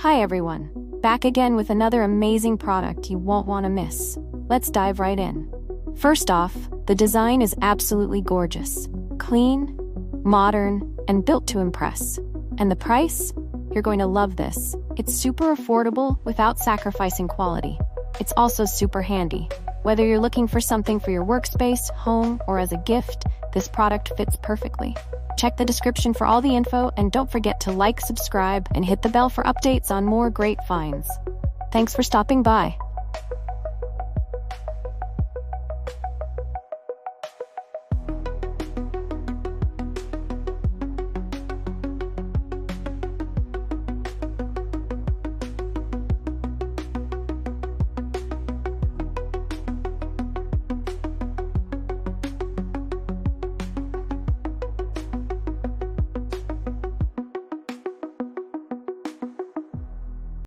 Hi everyone, back again with another amazing product you won't want to miss. Let's dive right in. First off, the design is absolutely gorgeous. Clean, modern, and built to impress. And the price? You're going to love this. It's super affordable without sacrificing quality. It's also super handy. Whether you're looking for something for your workspace, home, or as a gift, this product fits perfectly. Check the description for all the info, and don't forget to like, subscribe, and hit the bell for updates on more great finds. Thanks for stopping by.